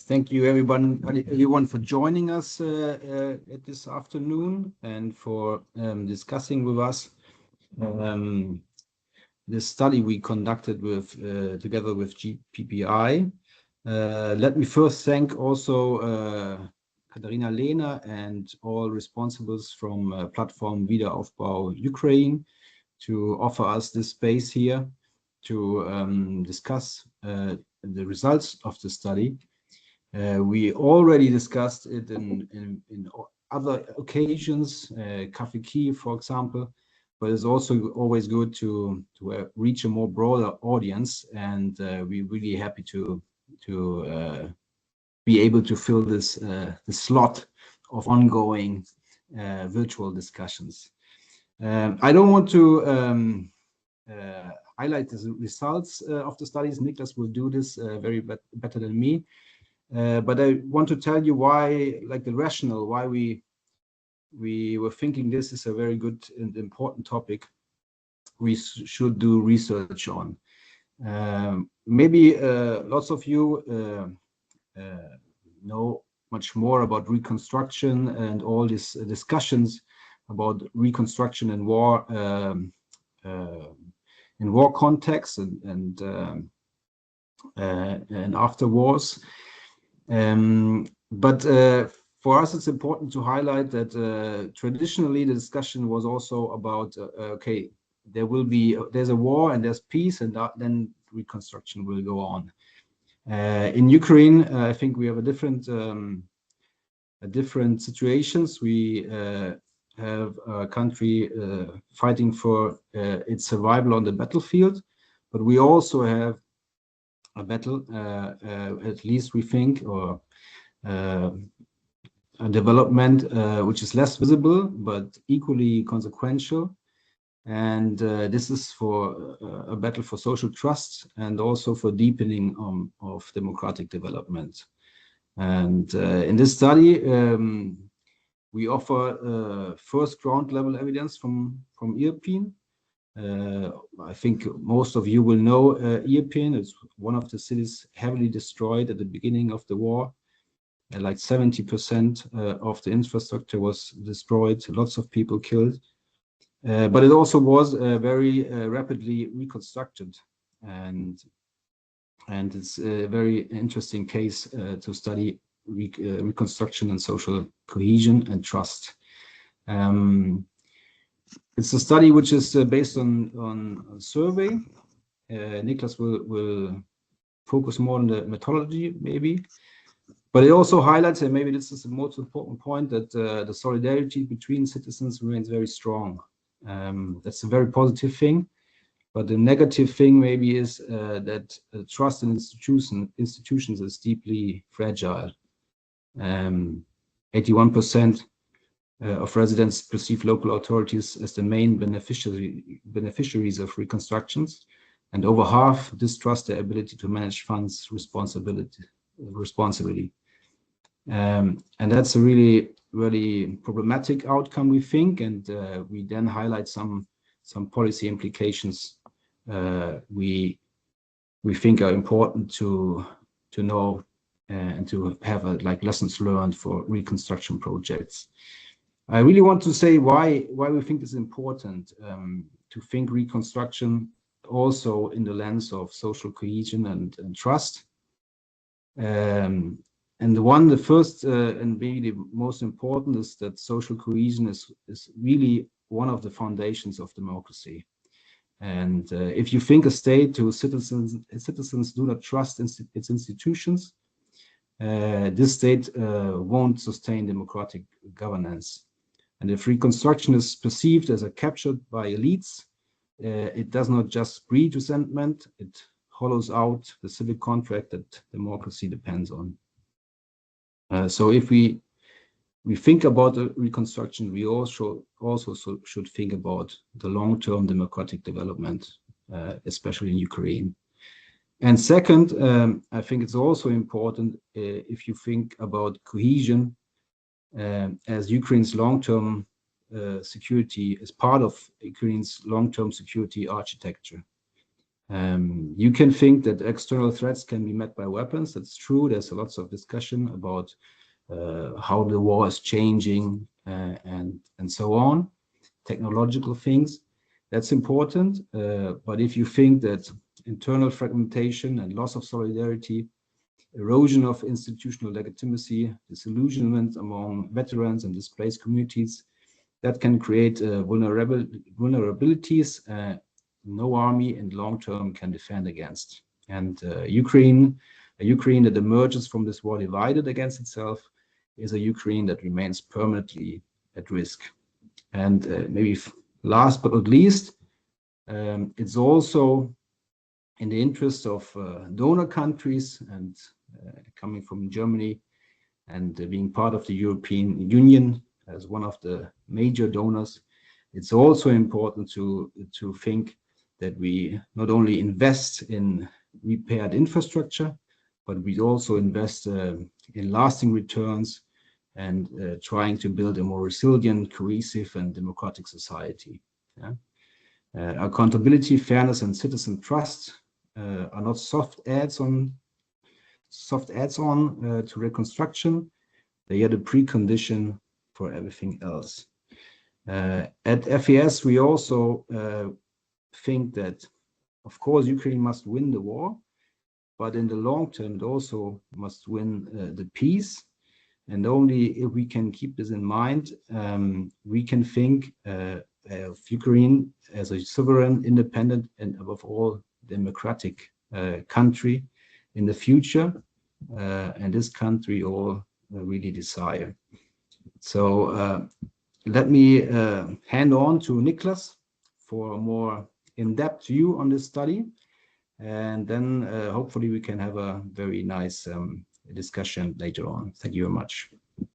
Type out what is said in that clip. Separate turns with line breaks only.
Thank you, everyone for joining us at this afternoon and for discussing with us this study we conducted with together with GPPI. Let me first thank also Katharina Lehner and all responsibles from platform Wiederaufbau Ukraine to offer us this space here to discuss the results of the study. We already discussed it in other occasions, Cafe Kiev, for example, but it's also always good to reach a more broader audience, and we're really happy to be able to fill this the slot of ongoing virtual discussions. I don't want to highlight the results of the studies. Niklas will do this better than me. But I want to tell you why, like the rationale, why we were thinking this is a very good and important topic we should do research on. Maybe lots of you know much more about reconstruction and all these discussions about reconstruction and war in war context and after wars. But for us, it's important to highlight that traditionally the discussion was also about, okay, there's a war and there's peace, and then reconstruction will go on. In Ukraine, I think we have different situations. We have a country fighting for its survival on the battlefield, but we also have a battle, at least we think, or a development which is less visible but equally consequential. And this is for a battle for social trust and also for deepening of democratic development. And in this study, we offer first ground level evidence from Irpin. I think most of you will know Irpin. It's one of the cities heavily destroyed at the beginning of the war. Like 70% of the infrastructure was destroyed, lots of people killed. But it also was very rapidly reconstructed. And it's a very interesting case to study reconstruction and social cohesion and trust. It's a study which is based on a survey. Niklas will focus more on the methodology, maybe. But it also highlights, and maybe this is the most important point, that the solidarity between citizens remains very strong. That's a very positive thing. But the negative thing maybe is that trust in institutions is deeply fragile. 81% of residents perceive local authorities as the main beneficiaries of reconstructions, and over half distrust their ability to manage funds responsibly. And that's a really problematic outcome, we think, and we then highlight some policy implications we think are important to know and to have lessons learned for reconstruction projects. I really want to say why we think it's important to think reconstruction also in the lens of social cohesion and trust. And the first and maybe the most important is that social cohesion is really one of the foundations of democracy. And if you think a state to citizens do not trust its institutions, this state won't sustain democratic governance. And if reconstruction is perceived as a captured by elites, it does not just breed resentment, it hollows out the civic contract that democracy depends on. So if we think about the reconstruction, we also should think about the long-term democratic development, especially in Ukraine. And second, I think it's also important if you think about cohesion as Ukraine's long-term security, as part of Ukraine's long-term security architecture. You can think that external threats can be met by weapons. That's true. There's lots of discussion about how the war is changing and so on, technological things. That's important. But if you think that internal fragmentation and loss of solidarity, erosion of institutional legitimacy, disillusionment among veterans and displaced communities, that can create vulnerabilities no army in long term can defend against. And Ukraine that emerges from this war divided against itself is a Ukraine that remains permanently at risk. And maybe last but not least, it's also in the interest of donor countries, and coming from Germany and being part of the European Union as one of the major donors, it's also important to think that we not only invest in repaired infrastructure, but we also invest in lasting returns and trying to build a more resilient, cohesive, and democratic society. Yeah? Accountability, fairness, and citizen trust are not soft adds-on to reconstruction. They are the precondition for everything else. At FES, we also think that, of course, Ukraine must win the war, but in the long term, it also must win the peace. And only if we can keep this in mind, we can think of Ukraine as a sovereign, independent, and above all, democratic country in the future. And this country all really desire. So let me hand on to Niklas for a more in-depth view on this study. And then hopefully we can have a very nice discussion later on. Thank you very much.